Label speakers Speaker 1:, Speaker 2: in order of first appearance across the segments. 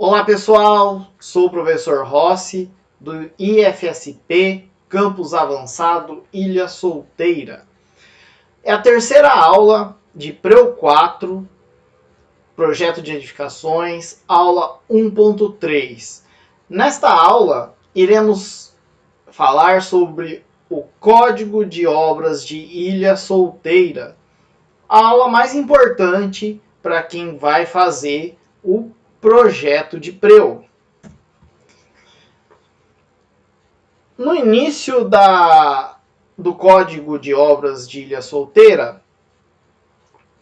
Speaker 1: Olá pessoal, sou o professor Rossi do IFSP Campus Avançado Ilha Solteira. É a terceira aula de Preu 4, Projeto de Edificações, aula 1.3. Nesta aula, iremos falar sobre o Código de Obras de Ilha Solteira, a aula mais importante para quem vai fazer o projeto de Preu. No início do Código de Obras de Ilha Solteira,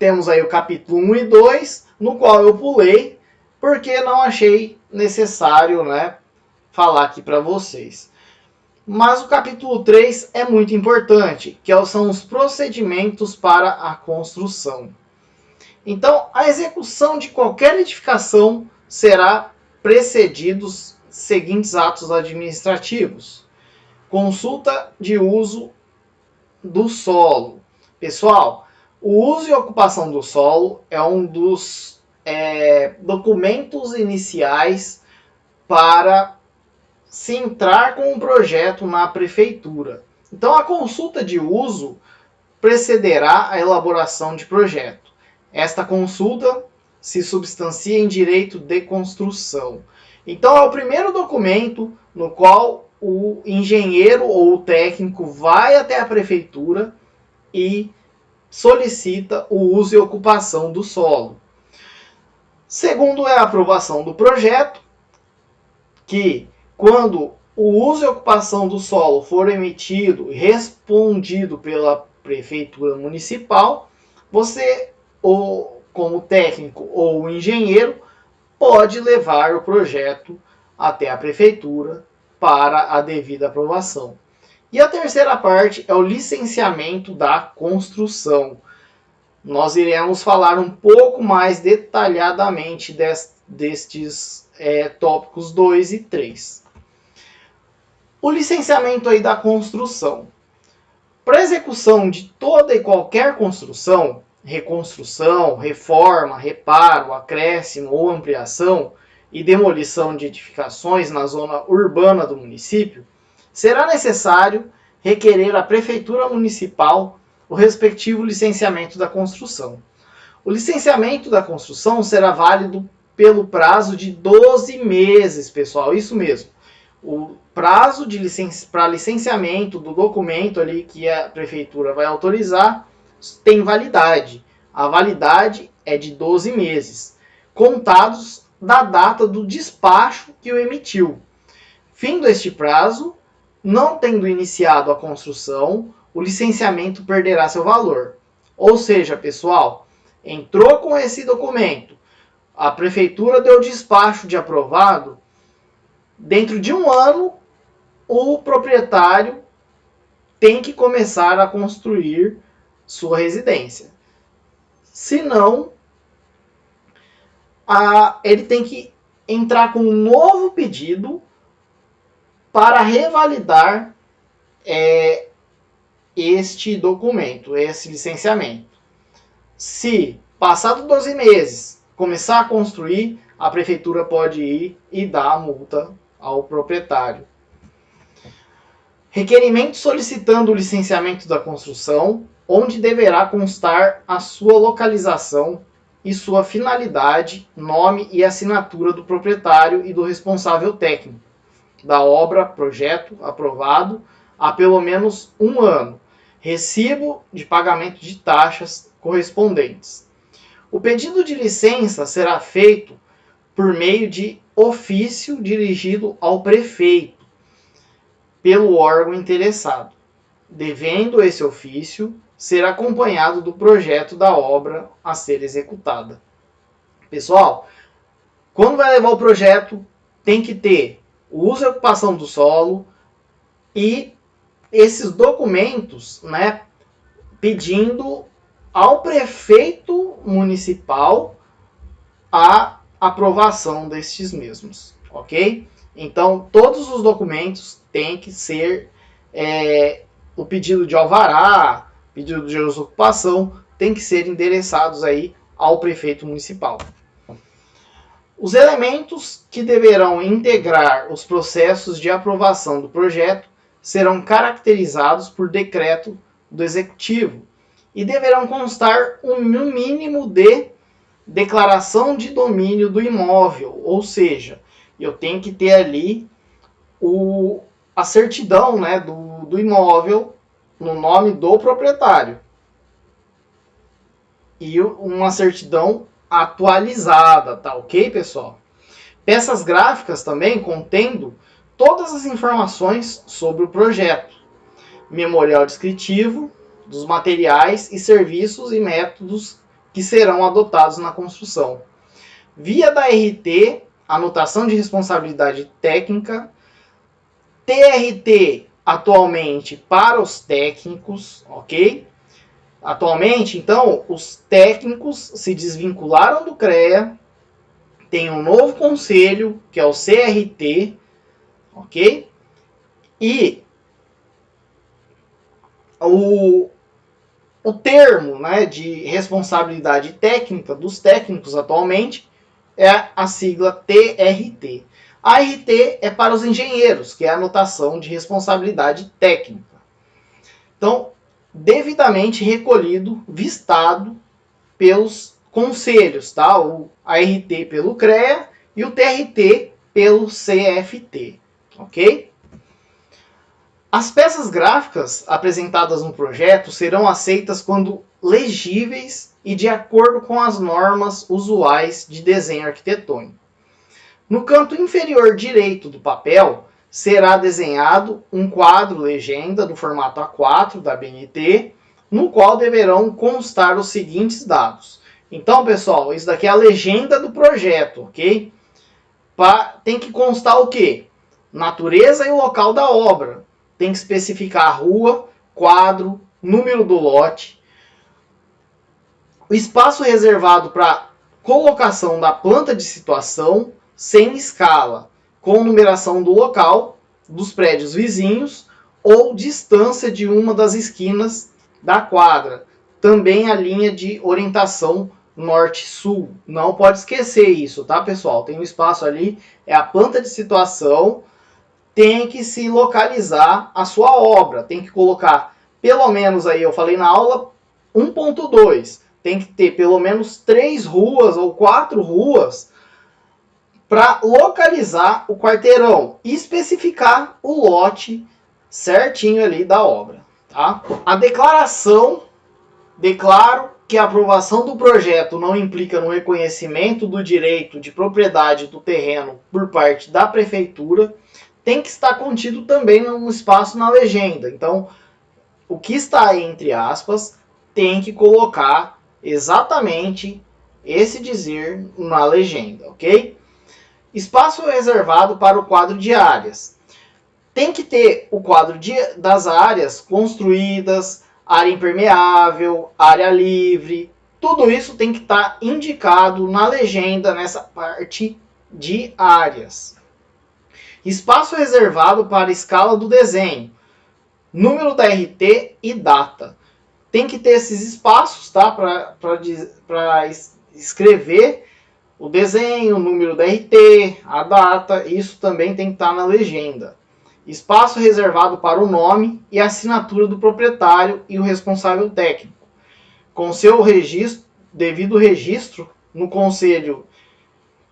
Speaker 1: temos aí o capítulo 1 e 2, no qual eu pulei, porque não achei necessário, falar aqui para vocês. Mas o capítulo 3 é muito importante, que são os procedimentos para a construção. Então, a execução de qualquer edificação será precedido dos seguintes atos administrativos. Consulta de uso do solo. Pessoal, o uso e ocupação do solo é um dos documentos iniciais para se entrar com um projeto na prefeitura. Então, a consulta de uso precederá a elaboração de projeto. Esta consulta se substancia em direito de construção. Então, é o primeiro documento no qual o engenheiro ou o técnico vai até a prefeitura e solicita o uso e ocupação do solo. Segundo é a aprovação do projeto, que quando o uso e ocupação do solo for emitido e respondido pela prefeitura municipal, você, ou como técnico ou engenheiro, pode levar o projeto até a prefeitura para a devida aprovação. E a terceira parte é o licenciamento da construção. Nós iremos falar um pouco mais detalhadamente destes tópicos 2 e 3. O licenciamento aí da construção. Para a execução de toda e qualquer construção, reconstrução, reforma, reparo, acréscimo ou ampliação e demolição de edificações na zona urbana do município, será necessário requerer à Prefeitura Municipal o respectivo licenciamento da construção. O licenciamento da construção será válido pelo prazo de 12 meses, pessoal, isso mesmo. O prazo para licenciamento do documento ali que a Prefeitura vai autorizar tem validade. A validade é de 12 meses, contados da data do despacho que o emitiu. Findo este prazo, não tendo iniciado a construção, o licenciamento perderá seu valor. Ou seja, pessoal, entrou com esse documento, a prefeitura deu despacho de aprovado, dentro de um ano, o proprietário tem que começar a construir sua residência. Se não, ele tem que entrar com um novo pedido para revalidar este documento, esse licenciamento. Se, passado 12 meses, começar a construir, a prefeitura pode ir e dar a multa ao proprietário. Requerimento solicitando o licenciamento da construção, onde deverá constar a sua localização e sua finalidade, nome e assinatura do proprietário e do responsável técnico da obra, projeto aprovado há pelo menos um ano, recibo de pagamento de taxas correspondentes. O pedido de licença será feito por meio de ofício dirigido ao prefeito, pelo órgão interessado, devendo esse ofício ser acompanhado do projeto da obra a ser executada. Pessoal, quando vai levar o projeto, tem que ter o uso e ocupação do solo e esses documentos, pedindo ao prefeito municipal a aprovação destes mesmos, ok? Então, todos os documentos têm que ser o pedido de alvará, pedido de uso e ocupação, tem que ser endereçados aí ao prefeito municipal. Os elementos que deverão integrar os processos de aprovação do projeto serão caracterizados por decreto do Executivo e deverão constar um mínimo de declaração de domínio do imóvel, ou seja, eu tenho que ter ali a certidão, né, do imóvel no nome do proprietário e uma certidão atualizada, tá ok, pessoal? Peças gráficas também contendo todas as informações sobre o projeto, memorial descritivo dos materiais e serviços e métodos que serão adotados na construção. Via da RT, anotação de responsabilidade técnica, TRT atualmente para os técnicos, ok? Atualmente, então, os técnicos se desvincularam do CREA, tem um novo conselho, que é o CRT, ok? E o termo, né, de responsabilidade técnica dos técnicos atualmente é a sigla TRT. A RT é para os engenheiros, que é a anotação de responsabilidade técnica. Então, devidamente recolhido, vistado pelos conselhos, tá? O ART pelo CREA e o TRT pelo CFT, ok? As peças gráficas apresentadas no projeto serão aceitas quando legíveis e de acordo com as normas usuais de desenho arquitetônico. No canto inferior direito do papel, será desenhado um quadro legenda do formato A4 da BNT, no qual deverão constar os seguintes dados. Então, pessoal, isso daqui é a legenda do projeto, ok? Tem que constar o quê? Natureza e o local da obra. Tem que especificar a rua, quadro, número do lote, o espaço reservado para colocação da planta de situação sem escala, com numeração do local, dos prédios vizinhos ou distância de uma das esquinas da quadra. Também a linha de orientação norte-sul. Não pode esquecer isso, tá, pessoal? Tem um espaço ali, é a planta de situação, tem que se localizar a sua obra. Tem que colocar, pelo menos aí, eu falei na aula 1.2, tem que ter pelo menos 3 ruas ou 4 ruas para localizar o quarteirão e especificar o lote certinho ali da obra, tá? A declaração, declaro que a aprovação do projeto não implica no reconhecimento do direito de propriedade do terreno por parte da prefeitura, tem que estar contido também num espaço na legenda. Então, o que está entre aspas tem que colocar exatamente esse dizer na legenda, ok? Espaço reservado para o quadro de áreas. Tem que ter o quadro das áreas construídas, área impermeável, área livre. Tudo isso tem que estar indicado na legenda nessa parte de áreas. Espaço reservado para a escala do desenho. Número da RT e data. Tem que ter esses espaços, tá? Para escrever o desenho, o número da RT, a data. Isso também tem que estar na legenda. Espaço reservado para o nome e a assinatura do proprietário e o responsável técnico, com seu registro, devido registro no Conselho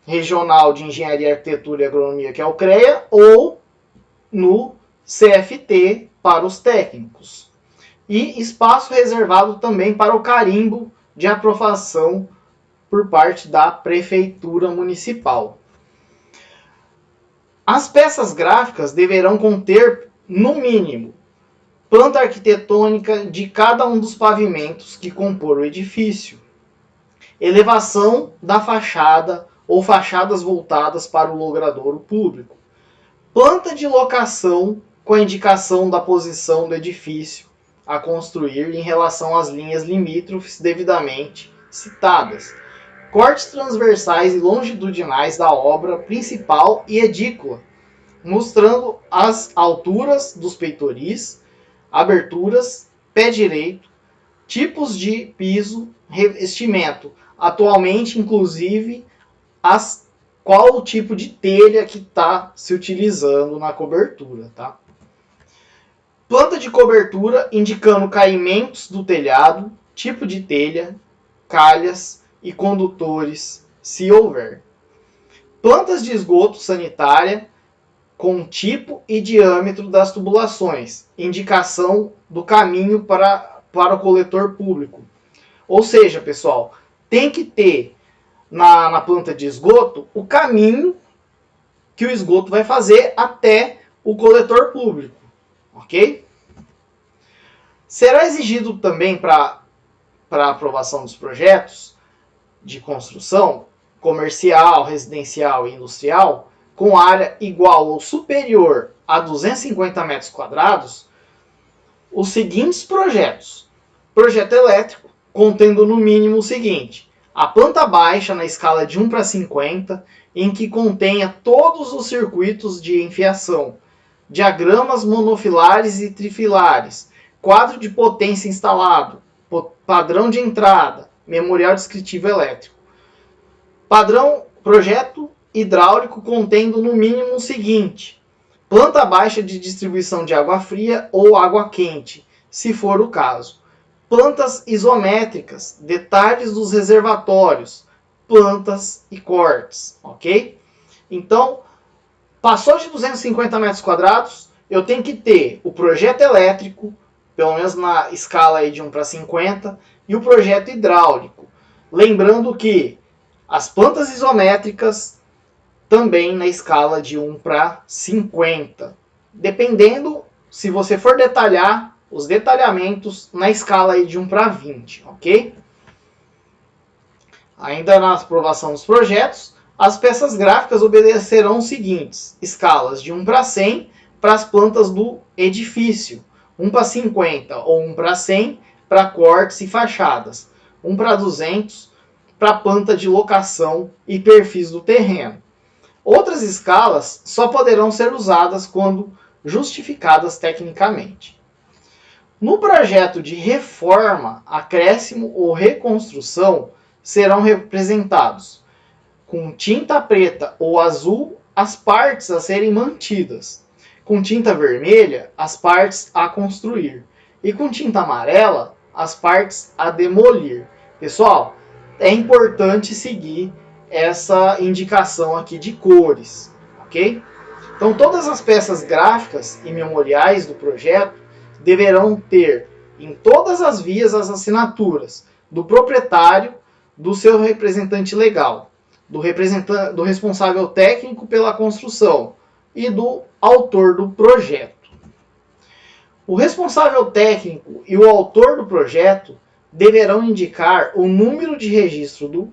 Speaker 1: Regional de Engenharia, Arquitetura e Agronomia, que é o CREA, ou no CFT para os técnicos. E espaço reservado também para o carimbo de aprovação por parte da Prefeitura Municipal. As peças gráficas deverão conter, no mínimo, planta arquitetônica de cada um dos pavimentos que compor o edifício, elevação da fachada ou fachadas voltadas para o logradouro público, planta de locação com a indicação da posição do edifício a construir em relação às linhas limítrofes devidamente citadas, cortes transversais e longitudinais da obra principal e edícula, mostrando as alturas dos peitoris, aberturas, pé direito, tipos de piso, revestimento. Atualmente, inclusive, as qual o tipo de telha que está se utilizando na cobertura, tá? Planta de cobertura indicando caimentos do telhado, tipo de telha, calhas e condutores, se houver. Plantas de esgoto sanitária com tipo e diâmetro das tubulações, indicação do caminho para o coletor público. Ou seja, pessoal, tem que ter na planta de esgoto o caminho que o esgoto vai fazer até o coletor público, ok? Será exigido também para aprovação dos projetos de construção comercial, residencial e industrial com área igual ou superior a 250 metros quadrados os seguintes projetos. Projeto elétrico, contendo no mínimo o seguinte: a planta baixa na escala de 1:50, em que contenha todos os circuitos de enfiação, diagramas monofilares e trifilares, quadro de potência instalado, padrão de entrada, memorial descritivo elétrico. Padrão projeto hidráulico contendo no mínimo o seguinte: planta baixa de distribuição de água fria ou água quente, se for o caso. Plantas isométricas, detalhes dos reservatórios, plantas e cortes, ok? Então, passou de 250 metros quadrados, eu tenho que ter o projeto elétrico, pelo menos na escala aí de 1:50, e o projeto hidráulico. Lembrando que as plantas isométricas também na escala de 1:50. Dependendo, se você for detalhar, os detalhamentos na escala aí de 1:20, ok? Ainda na aprovação dos projetos, as peças gráficas obedecerão os seguintes: escalas de 1:100 para as plantas do edifício, 1:50 ou 1:100 para cortes e fachadas, 1:200 para planta de locação e perfis do terreno. Outras escalas só poderão ser usadas quando justificadas tecnicamente. No projeto de reforma, acréscimo ou reconstrução, serão representados com tinta preta ou azul as partes a serem mantidas, com tinta vermelha as partes a construir e com tinta amarela as partes a demolir. Pessoal, é importante seguir essa indicação aqui de cores, ok? Então todas as peças gráficas e memoriais do projeto deverão ter em todas as vias as assinaturas do proprietário, do seu representante legal, do responsável técnico pela construção e do autor do projeto. O responsável técnico e o autor do projeto deverão indicar o número de registro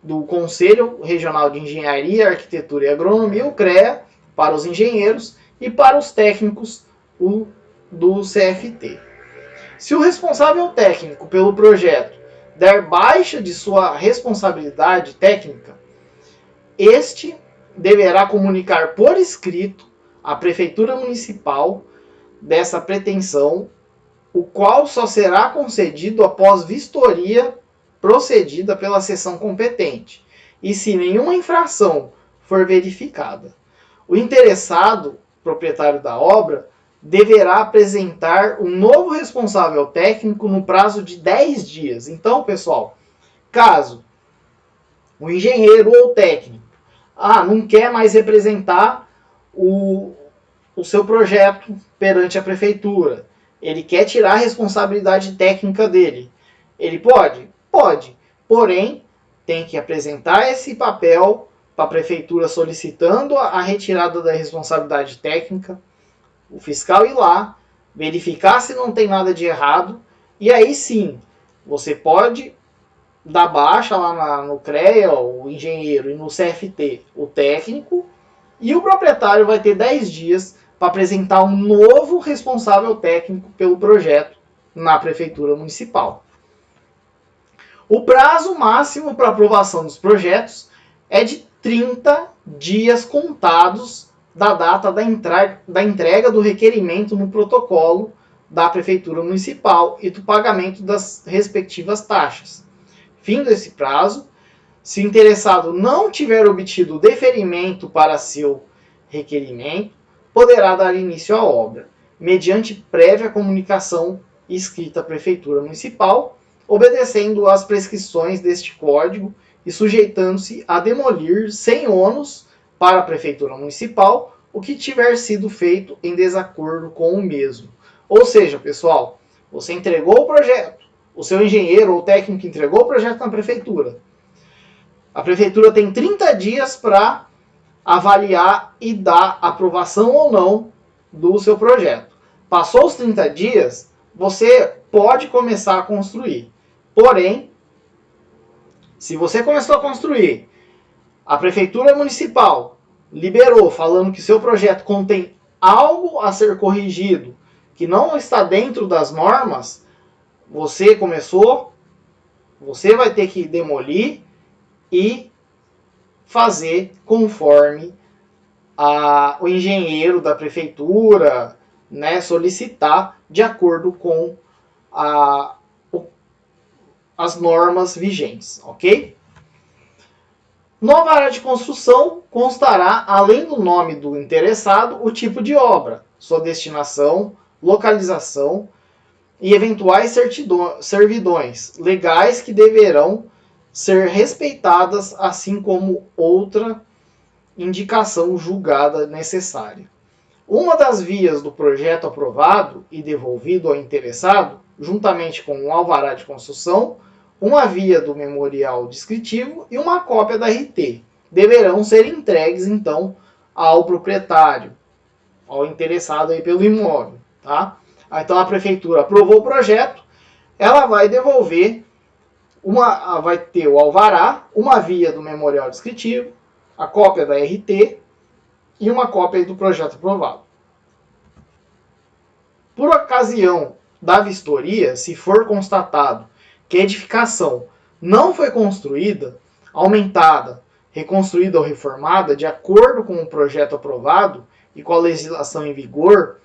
Speaker 1: do Conselho Regional de Engenharia, Arquitetura e Agronomia, o CREA, para os engenheiros e para os técnicos, o do CFT. Se o responsável técnico pelo projeto der baixa de sua responsabilidade técnica, este deverá comunicar por escrito à Prefeitura Municipal dessa pretensão, o qual só será concedido após vistoria procedida pela seção competente, e se nenhuma infração for verificada. O interessado, proprietário da obra, deverá apresentar um novo responsável técnico no prazo de 10 dias. Então, pessoal, caso o engenheiro ou técnico não quer mais representar o seu projeto perante a prefeitura, ele quer tirar a responsabilidade técnica dele, ele pode? Pode, porém tem que apresentar esse papel para a prefeitura solicitando a retirada da responsabilidade técnica, o fiscal ir lá, verificar se não tem nada de errado, e aí sim, você pode dar baixa lá no CREA, o engenheiro, e no CFT, o técnico, e o proprietário vai ter 10 dias para apresentar um novo responsável técnico pelo projeto na Prefeitura Municipal. O prazo máximo para aprovação dos projetos é de 30 dias contados da data da entrega do requerimento no protocolo da Prefeitura Municipal e do pagamento das respectivas taxas. Findo esse prazo, Se o interessado não tiver obtido deferimento para seu requerimento, poderá dar início à obra, mediante prévia comunicação escrita à Prefeitura Municipal, obedecendo às prescrições deste Código e sujeitando-se a demolir sem ônus para a Prefeitura Municipal o que tiver sido feito em desacordo com o mesmo. Ou seja, pessoal, você entregou o projeto, o seu engenheiro ou técnico entregou o projeto na Prefeitura. A Prefeitura tem 30 dias para avaliar e dar aprovação ou não do seu projeto. Passou os 30 dias, você pode começar a construir. Porém, se você começou a construir, a Prefeitura Municipal liberou falando que seu projeto contém algo a ser corrigido, que não está dentro das normas, você começou, você vai ter que demolir e fazer conforme o engenheiro da prefeitura, né, solicitar de acordo com as normas vigentes, ok? No alvará de construção constará, além do nome do interessado, o tipo de obra, sua destinação, localização e eventuais servidões legais que deverão ser respeitadas, assim como outra indicação julgada necessária. Uma das vias do projeto aprovado e devolvido ao interessado, juntamente com um alvará de construção, uma via do memorial descritivo e uma cópia da RT, deverão ser entregues, então, ao proprietário, ao interessado aí pelo imóvel. Tá? Então, a prefeitura aprovou o projeto, ela vai devolver, vai ter o alvará, uma via do memorial descritivo, a cópia da RT e uma cópia do projeto aprovado. Por ocasião da vistoria, se for constatado que a edificação não foi construída, aumentada, reconstruída ou reformada de acordo com o projeto aprovado e com a legislação em vigor,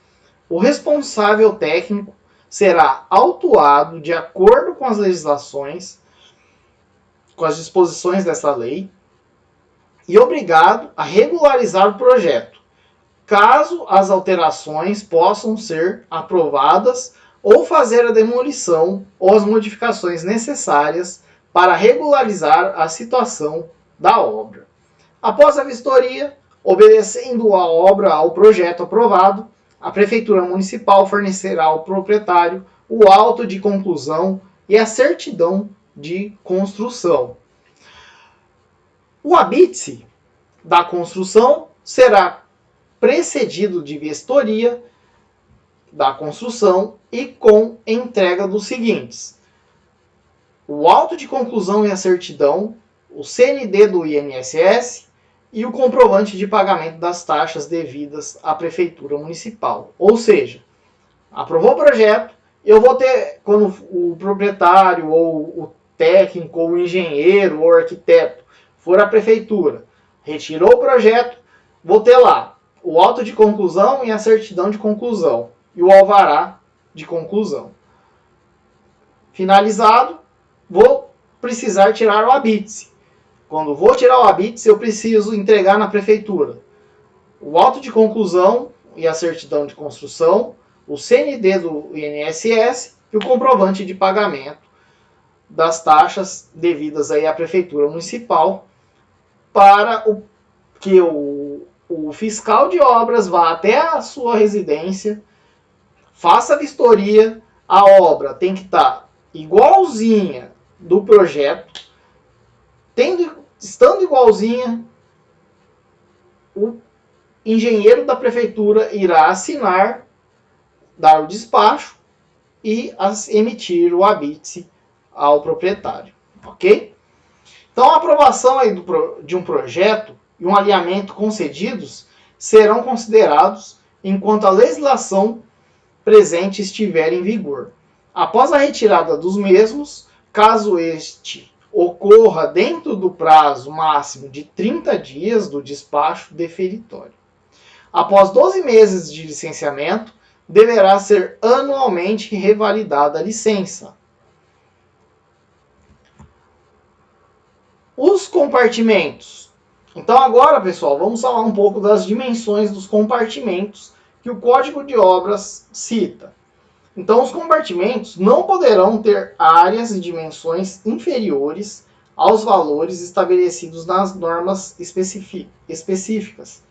Speaker 1: o responsável técnico será autuado de acordo com as legislações, com as disposições dessa lei, e obrigado a regularizar o projeto, caso as alterações possam ser aprovadas ou fazer a demolição ou as modificações necessárias para regularizar a situação da obra. Após a vistoria, obedecendo a obra ao projeto aprovado, a Prefeitura Municipal fornecerá ao proprietário o auto de conclusão e a certidão de construção. O habite da construção será precedido de vistoria da construção e com entrega dos seguintes: o auto de conclusão e a certidão, o CND do INSS e o comprovante de pagamento das taxas devidas à Prefeitura Municipal. Ou seja, aprovou o projeto, eu vou ter, quando o proprietário ou o técnico ou o engenheiro ou o arquiteto for à Prefeitura, retirou o projeto, vou ter lá o auto de conclusão e a certidão de conclusão e o alvará de conclusão. Finalizado, vou precisar tirar o habite. Quando vou tirar o habite, eu preciso entregar na prefeitura o auto de conclusão e a certidão de construção, o CND do INSS e o comprovante de pagamento das taxas devidas aí à prefeitura municipal, para que o fiscal de obras vá até a sua residência, faça a vistoria, a obra tem que estar igualzinha do projeto, estando igualzinha, o engenheiro da prefeitura irá assinar, dar o despacho e emitir o habite ao proprietário, ok? Então, a aprovação aí de um projeto e um alinhamento concedidos serão considerados enquanto a legislação presente estiver em vigor. Após a retirada dos mesmos, caso este ocorra dentro do prazo máximo de 30 dias do despacho deferitório. Após 12 meses de licenciamento, deverá ser anualmente revalidada a licença. Os compartimentos. Então agora, pessoal, vamos falar um pouco das dimensões dos compartimentos que o Código de Obras cita. Então, os compartimentos não poderão ter áreas e dimensões inferiores aos valores estabelecidos nas normas específicas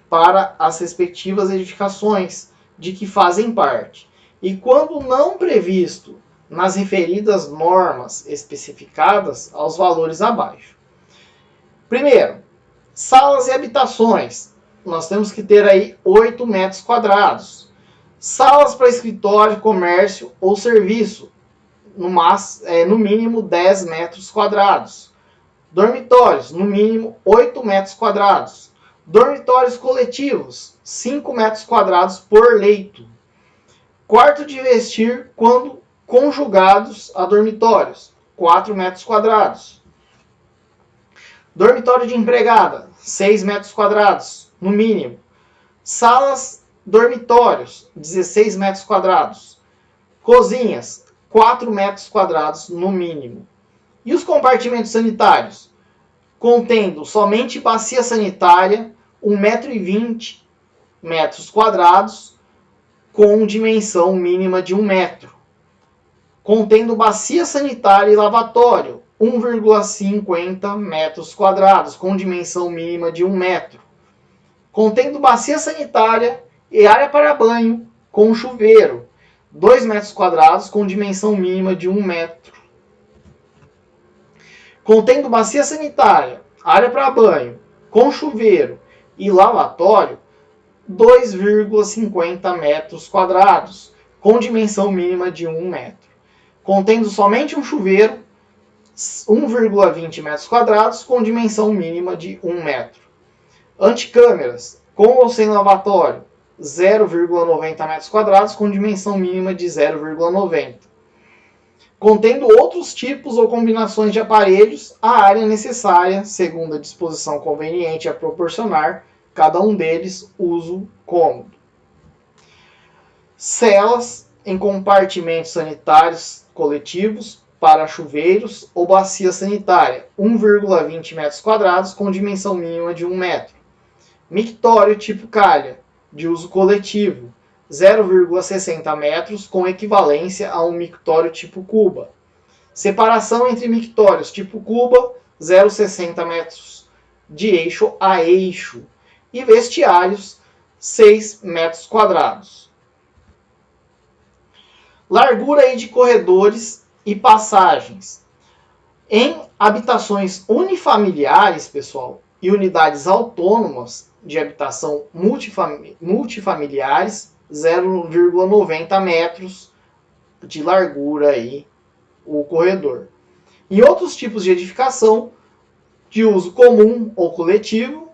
Speaker 1: para as respectivas edificações de que fazem parte, e quando não previsto nas referidas normas especificadas aos valores abaixo. Primeiro, salas e habitações. Nós temos que ter aí 8 metros quadrados. Salas para escritório, comércio ou serviço, no mínimo 10 metros quadrados. Dormitórios, no mínimo 8 metros quadrados. Dormitórios coletivos, 5 metros quadrados por leito. Quarto de vestir quando conjugados a dormitórios, 4 metros quadrados. Dormitório de empregada, 6 metros quadrados, no mínimo. Salas, dormitórios, 16 metros quadrados. Cozinhas, 4 metros quadrados, no mínimo. E os compartimentos sanitários? Contendo somente bacia sanitária, 1,20 metros quadrados, com dimensão mínima de 1 metro. Contendo bacia sanitária e lavatório, 1,50 metros quadrados, com dimensão mínima de 1 metro. Contendo bacia sanitária e área para banho, com chuveiro, 2 metros quadrados, com dimensão mínima de 1 metro. Contendo bacia sanitária, área para banho, com chuveiro e lavatório, 2,50 metros quadrados, com dimensão mínima de 1 metro. Contendo somente um chuveiro, 1,20 metros quadrados, com dimensão mínima de 1 metro. Anticâmeras, com ou sem lavatório, 0,90 metros quadrados, com dimensão mínima de 0,90. Contendo outros tipos ou combinações de aparelhos, a área necessária, segundo a disposição conveniente a proporcionar, cada um deles uso cômodo. Celas em compartimentos sanitários coletivos para chuveiros ou bacia sanitária, 1,20 metros quadrados, com dimensão mínima de 1 metro. Mictório tipo calha, de uso coletivo, 0,60 metros, com equivalência a um mictório tipo cuba. Separação entre mictórios tipo cuba, 0,60 metros de eixo a eixo. E vestiários, 6 metros quadrados. Largura de corredores e passagens. Em habitações unifamiliares, pessoal, e unidades autônomas de habitação multifamiliares, 0,90 metros de largura aí o corredor. Em outros tipos de edificação de uso comum ou coletivo,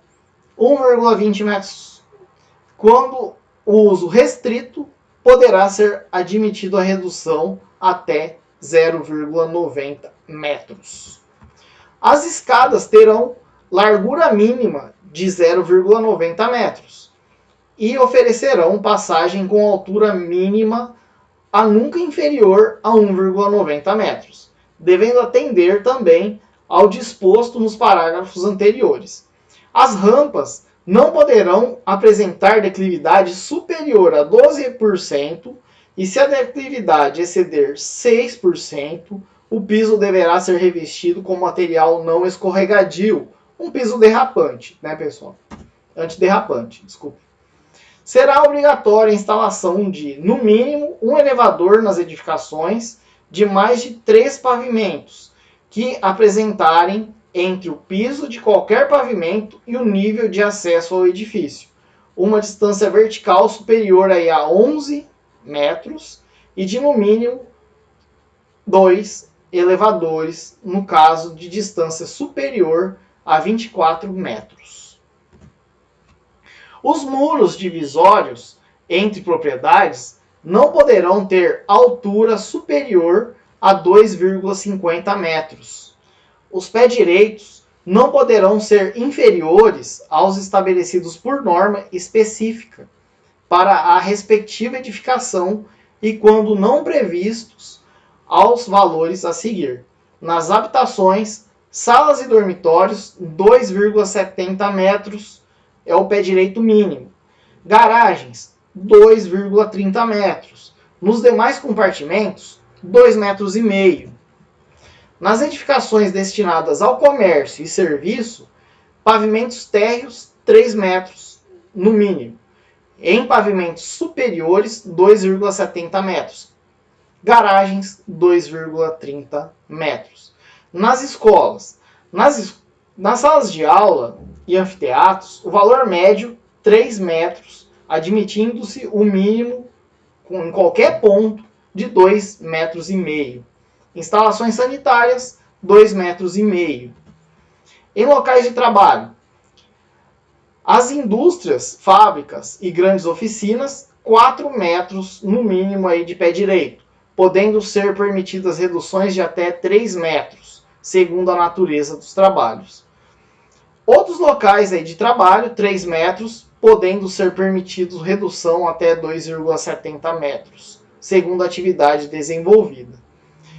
Speaker 1: 1,20 metros. Quando o uso restrito, poderá ser admitido a redução até 0,90 metros. As escadas terão largura mínima de 0,90 metros e oferecerão passagem com altura mínima a nunca inferior a 1,90 metros, devendo atender também ao disposto nos parágrafos anteriores. As rampas não poderão apresentar declividade superior a 12% e se a declividade exceder 6%, o piso deverá ser revestido com material não escorregadio, um piso derrapante, né, pessoal? Antiderrapante, desculpe. Será obrigatória a instalação de, no mínimo, um elevador nas edificações de mais de 3 pavimentos, que apresentarem entre o piso de qualquer pavimento e o nível de acesso ao edifício uma distância vertical superior aí a 11 metros e de, no mínimo, 2 elevadores, no caso de distância superior a 24 metros. Os muros divisórios entre propriedades não poderão ter altura superior a 2,50 metros. Os pés direitos não poderão ser inferiores aos estabelecidos por norma específica para a respectiva edificação e, quando não previstos, aos valores a seguir. Nas habitações, Salas e dormitórios, 2,70 metros é o pé direito mínimo. Garagens, 2,30 metros. Nos demais compartimentos, 2,5 metros. Nas edificações destinadas ao comércio e serviço, pavimentos térreos, 3 metros no mínimo. Em pavimentos superiores, 2,70 metros. Garagens, 2,30 metros. Nas escolas, nas salas de aula e anfiteatros, o valor médio, 3 metros, admitindo-se o mínimo em qualquer ponto de 2,5 metros. Instalações sanitárias, 2,5 metros. Em locais de trabalho, as indústrias, fábricas e grandes oficinas, 4 metros no mínimo aí de pé direito, podendo ser permitidas reduções de até 3 metros, segundo a natureza dos trabalhos. Outros locais aí de trabalho, 3 metros, podendo ser permitidos redução até 2,70 metros, segundo a atividade desenvolvida.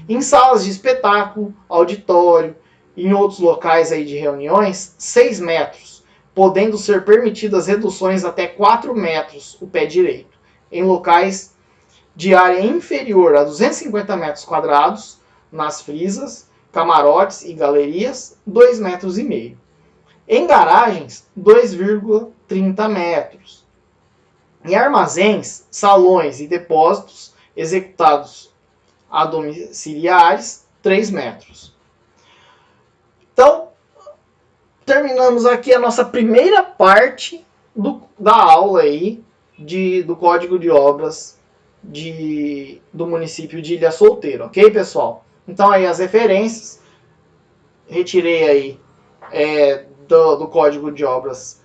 Speaker 1: Em salas de espetáculo, auditório e em outros locais aí de reuniões, 6 metros, podendo ser permitidas reduções até 4 metros o pé direito. Em locais de área inferior a 250 metros quadrados, nas frisas, camarotes e galerias, 2,5 metros. Em garagens, 2,30 metros. Em armazéns, salões e depósitos executados a domiciliares, 3 metros. Então, terminamos aqui a nossa primeira parte da aula aí do Código de Obras do município de Ilha Solteira, ok, pessoal? Então aí as referências, retirei aí do Código de Obras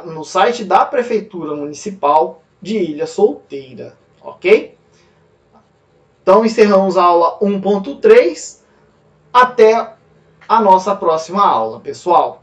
Speaker 1: no site da Prefeitura Municipal de Ilha Solteira, ok? Então encerramos a aula 1.3, até a nossa próxima aula, pessoal.